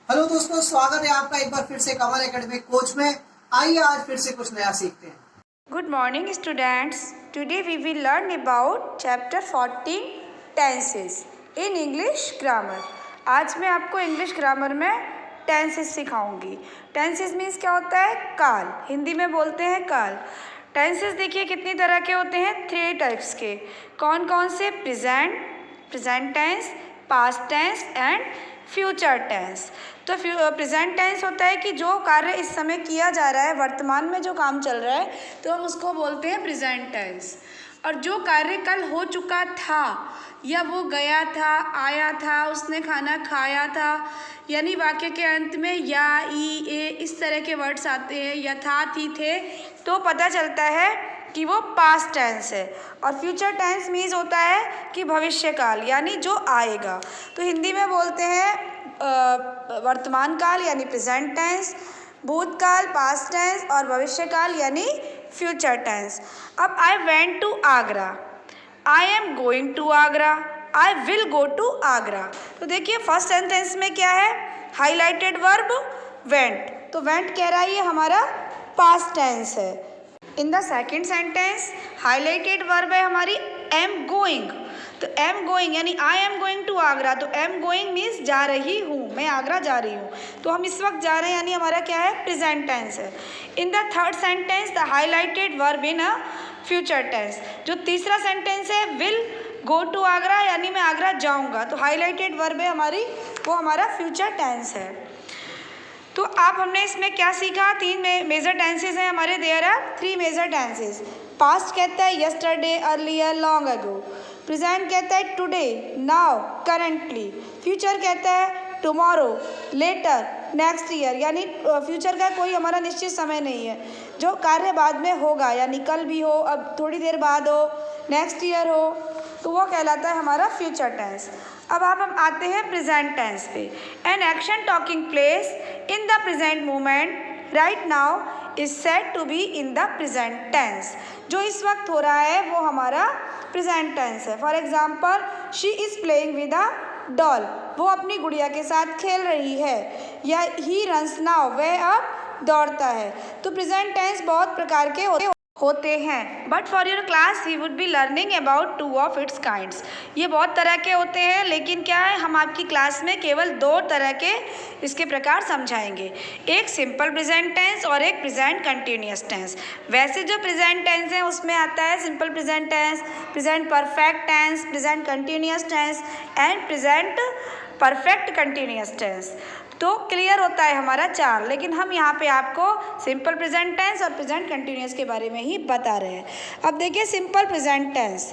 Hello दोस्तों, स्वागत है आपका एक बार फिर से कमल एकेडमिक कोच में। आइए आज फिर से कुछ नया सीखते हैं। Good morning students. Today we will learn about chapter 14 tenses in English grammar. आज मैं आपको इंग्लिश ग्रामर में टेंसेस सिखाऊंगी। टेंसेस मीन्स क्या होता है? काल, हिंदी में बोलते हैं काल। टेंसेस देखिए कितनी तरह के होते हैं, 3 टाइप्स के। कौन कौन से? Present, present tense, past tense and future tense. तो प्रेजेंट टेंस होता है कि जो कार्य इस समय किया जा रहा है, वर्तमान में जो काम चल रहा है, तो हम उसको बोलते हैं प्रेजेंट टेंस। और जो कार्य कल हो चुका था, या वो गया था, आया था, उसने खाना खाया था, यानी वाक्य के अंत में या, ई, ए इस तरह के वर्ड्स आते हैं, या था, थी, थे, तो पता चलता है कि वो पास्ट टेंस है। और फ्यूचर टेंस मीन्स होता है कि भविष्य काल, यानी जो आएगा। तो हिंदी में बोलते हैं वर्तमान काल यानी प्रेजेंट टेंस, भूतकाल पास्ट टेंस और भविष्य काल यानी फ्यूचर टेंस। अब I went to Agra, I am going to Agra, I will go to Agra. तो देखिए फर्स्ट सेंटेंस में क्या है? हाईलाइटेड वर्ब वेंट, तो वेंट कह रहा है ये हमारा पास्ट टेंस है। In the second sentence highlighted verb है हमारी एम गोइंग, तो एम गोइंग यानी I am going to Agra, तो एम गोइंग मीन्स जा रही हूँ, मैं आगरा जा रही हूँ, तो हम इस वक्त जा रहे हैं, यानी हमारा क्या है? प्रेजेंट टेंस है। In the third sentence the highlighted verb in a future tense, जो तीसरा सेंटेंस है विल गो टू आगरा, यानी मैं आगरा जाऊँगा, तो हाईलाइटेड वर्ब है हमारी, वो हमारा फ्यूचर टेंस है। तो आप हमने इसमें क्या सीखा? 3 मेजर टेंसेज हैं हमारे, there are 3 major tenses. Past कहता है yesterday, earlier, long ago. Present कहता है टुडे, नाउ, करंटली। फ्यूचर कहता है टुमारो, लेटर, नेक्स्ट ईयर, यानी फ्यूचर का कोई हमारा निश्चित समय नहीं है, जो कार्य बाद में होगा, यानी कल भी हो, अब थोड़ी देर बाद हो, नेक्स्ट ईयर हो, तो वो कहलाता है हमारा फ्यूचर टेंस। अब हम आते हैं प्रेजेंट टेंस पे। An action talking place in the present moment right now is said to be in the present tense. जो इस वक्त हो रहा है वो हमारा प्रेजेंट टेंस है। For example she is playing with a doll, वो अपनी गुड़िया के साथ खेल रही है। या ही रन्स नाउ, वह अब दौड़ता है। तो प्रेजेंट टेंस बहुत प्रकार के होते हैं, but for your class we would be learning about 2 of its kinds. ये बहुत तरह के होते हैं, लेकिन क्या है, हम आपकी क्लास में केवल 2 तरह के इसके प्रकार समझाएंगे, एक सिंपल प्रेजेंट टेंस और एक प्रेजेंट कंटिन्यूअस टेंस। वैसे जो प्रेजेंट टेंस है उसमें आता है simple present tense, present perfect tense, present continuous tense and present perfect continuous tense. तो क्लियर होता है हमारा 4, लेकिन हम यहाँ पे आपको सिंपल प्रेजेंट टेंस और प्रेजेंट कंटिन्यूअस के बारे में ही बता रहे हैं। अब देखिए simple present tense.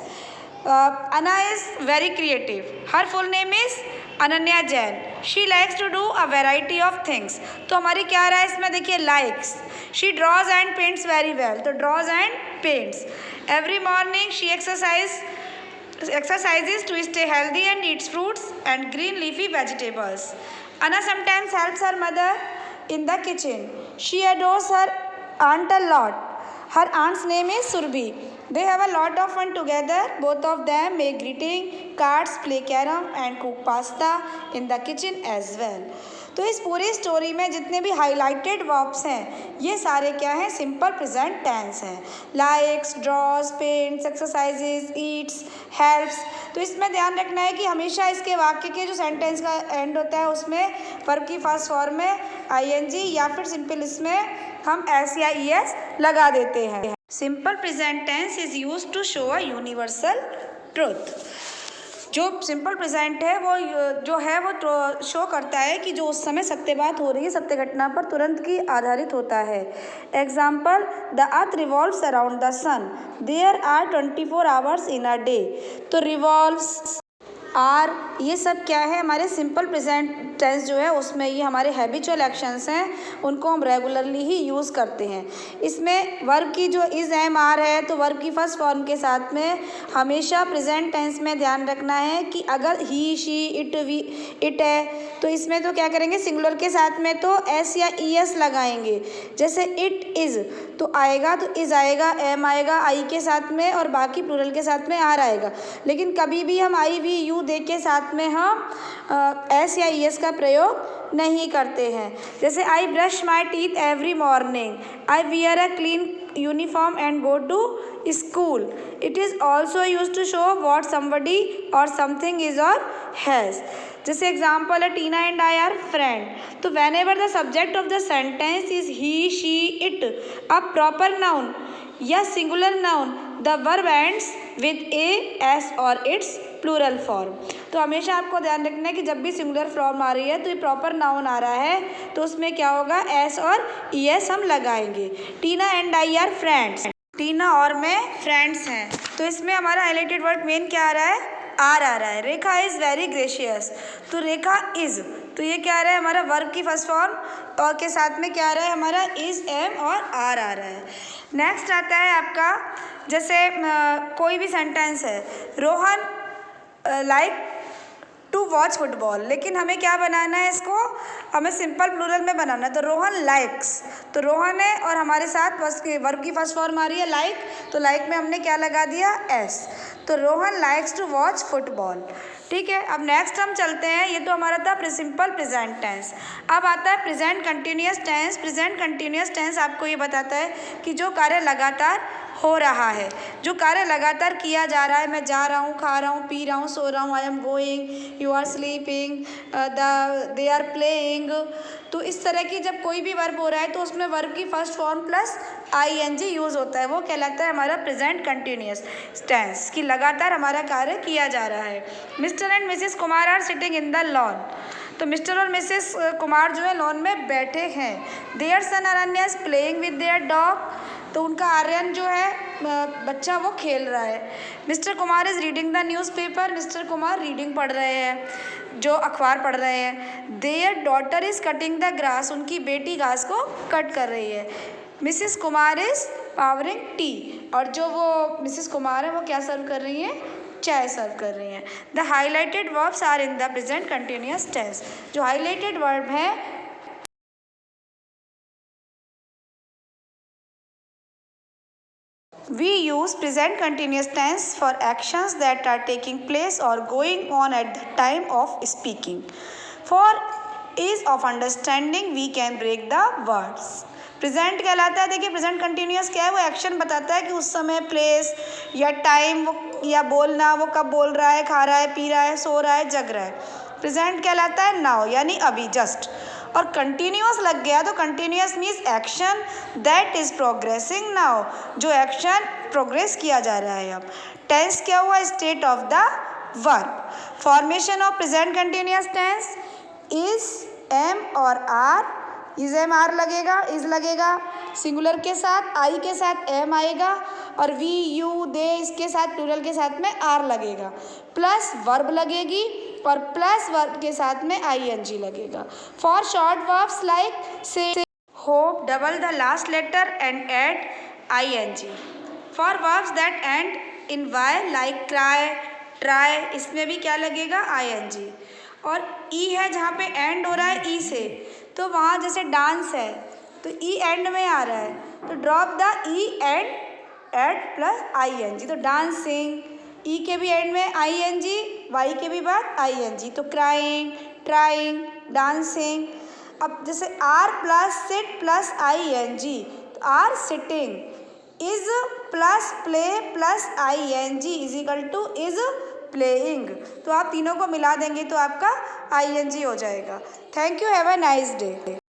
Anna is very creative, her full name is Ananya Jain, she likes to do a variety of things. तो हमारी क्या आ रहा है इसमें? देखिए likes. She draws and paints very well, तो draws and paints. Every morning she exercises to stay healthy and eats fruits and green leafy vegetables. Anna sometimes helps her mother in the kitchen. She adores her aunt a lot. Her aunt's name is Surbhi. They have a lot of fun together. Both of them make greeting cards, play carom and cook pasta in the kitchen as well. तो इस पूरी story में जितने भी highlighted verbs हैं ये सारे क्या हैं? सिंपल प्रेजेंट टेंस हैं। Likes, draws, paints, exercises, eats, helps. तो इसमें ध्यान रखना है कि हमेशा इसके वाक्य के जो सेंटेंस का एंड होता है उसमें वर्ब की फर्स्ट फॉर्म में आईएनजी या फिर सिंपल इसमें हम एस या ईएस लगा देते हैं। Simple present tense is used to show a universal truth. जो सिंपल प्रेजेंट है वो जो है वो शो करता है कि जो उस समय सत्य बात हो रही है, सत्य घटना पर तुरंत की आधारित होता है। Example, the earth revolves around the sun, there are 24 hours in a day. तो रिवॉल्व्स, आर, ये सब क्या है? हमारे सिंपल प्रेजेंट टेंस जो है उसमें ये हमारे हैबिचुअल एक्शंस हैं, उनको हम रेगुलरली ही यूज़ करते हैं। इसमें वर्ब की जो इज़, एम, आर है, तो वर्ब की फर्स्ट फॉर्म के साथ में हमेशा प्रेजेंट टेंस में ध्यान रखना है कि अगर ही, शी, इट, वी, इट है तो इसमें तो क्या करेंगे? सिंगुलर के साथ में तो एस या ई एस लगाएंगे। जैसे इट इज़ तो आएगा तो इज़ आएगा, एम आएगा आई के साथ में और बाकी प्लूरल के साथ में आर आएगा। लेकिन कभी भी हम आई वी यूज़ यू दे के साथ में हम एस या ई एस का प्रयोग नहीं करते हैं। जैसे I brush my teeth every morning, I wear a clean uniform and go to school. It is also use to show what somebody or something is or has. जैसे example है Tina and I are friend. तो whenever the subject of the sentence is he she it, a proper noun या singular noun, the verb ends with e, s or its plural form. तो हमेशा आपको ध्यान रखना है कि जब भी सिंगुलर फॉर्म आ रही है तो ये प्रॉपर नाउन आ रहा है तो उसमें क्या होगा, एस और ई एस हम लगाएंगे। टीना एंड आई आर फ्रेंड्स, टीना और मैं फ्रेंड्स हैं। तो इसमें हमारा हाईलाइटेड वर्ड मेन क्या आ रहा है, आर आ रहा है। रेखा इज़ वेरी ग्रेशियस, तो रेखा इज़, तो ये क्या आ रहा है हमारा वर्ब की फर्स्ट फॉर्म और के साथ में क्या आ रहा है हमारा इज़, एम और आर आ रहा है। नेक्स्ट आता है आपका, जैसे कोई भी सेंटेंस है, Rohan like to watch football, लेकिन हमें क्या बनाना है, इसको हमें सिंपल प्लूरल में बनाना है। तो रोहन लाइक्स, तो रोहन है और हमारे साथ वर्ब की फर्स्ट फॉर्म आ रही है लाइक, तो लाइक में हमने क्या लगा दिया, एस। तो Rohan likes to watch football. ठीक है, अब नेक्स्ट हम चलते हैं, ये तो हमारा था सिंपल प्रेजेंट टेंस। अब आता है present continuous tense. Present continuous tense आपको ये बताता है कि जो कार्य लगातार हो रहा है, जो कार्य लगातार किया जा रहा है, मैं जा रहा हूँ, खा रहा हूँ, पी रहा हूँ, सो रहा हूँ, I am going, you are sleeping, they are playing. तो इस तरह की जब कोई भी वर्ब हो रहा है तो उसमें वर्ब की first form plus I N G use होता है, वो कहलाता है हमारा प्रेजेंट कंटिन्यूअस टेंस, कि लगातार हमारा कार्य किया जा रहा है। Mr and Mrs Kumar are sitting in the lawn, तो मिस्टर और मिसेस कुमार जो है लॉन में बैठे हैं। Their son Aranya is playing with their dog, तो उनका आर्यन जो है बच्चा वो खेल रहा है। Mister Kumar is reading the newspaper, mister Kumar reading पढ़ रहे हैं, जो अखबार पढ़ रहे हैं। There daughter is cutting the grass, उनकी बेटी घास को कट कर रही है। Mrs Kumar is powering T, और जो वो मिसिस कुमार है वो क्या सर्व कर रही हैं, चाय सर्व कर रही हैं। The highlighted verbs are in the present continuous tense, जो हाईलाइटेड वर्ब है we use present continuous tense for actions that are taking place or going on at the time of speaking. For ease of understanding we can break the words. Present कहलाता है, देखिए present continuous क्या है, वो action बताता है कि उस समय, प्लेस या टाइम, वो या बोलना, वो कब बोल रहा है, खा रहा है, पी रहा है, सो रहा है, जग रहा है। प्रेजेंट कहलाता है नाउ, यानी अभी, जस्ट। और कंटिन्यूअस लग गया तो continuous means action that is progressing now, जो एक्शन प्रोग्रेस किया जा रहा है अब। टेंस क्या हुआ, state of the verb. Formation of present continuous tense, is, am और आर, इज एम आर लगेगा, इज लगेगा सिंगुलर के साथ, आई के साथ एम आएगा, और वी, यू, दे इसके साथ प्लूरल के साथ में आर लगेगा, प्लस वर्ब लगेगी और प्लस वर्ब के साथ में आई एन जी लगेगा। For short verbs like say, hope, double the last letter and add I N G. For verbs that end in Y like cry, try, इसमें भी क्या लगेगा, आई एन जी। और ई है जहाँ पे एंड हो रहा है ई से, तो वहाँ जैसे डांस है तो ई एंड में आ रहा है, तो drop the E and add plus I N G. तो डांसिंग, ई के भी एंड में आई एन जी, वाई के भी बाद आई एन जी, तो क्राइंग, ट्राइंग, डांसिंग। अब जैसे are plus sit plus I N G, तो are sitting, is plus play plus I N G is equal to is playing. तो आप तीनों को मिला देंगे तो आपका आई एन जी हो जाएगा। Thank you, have a nice day.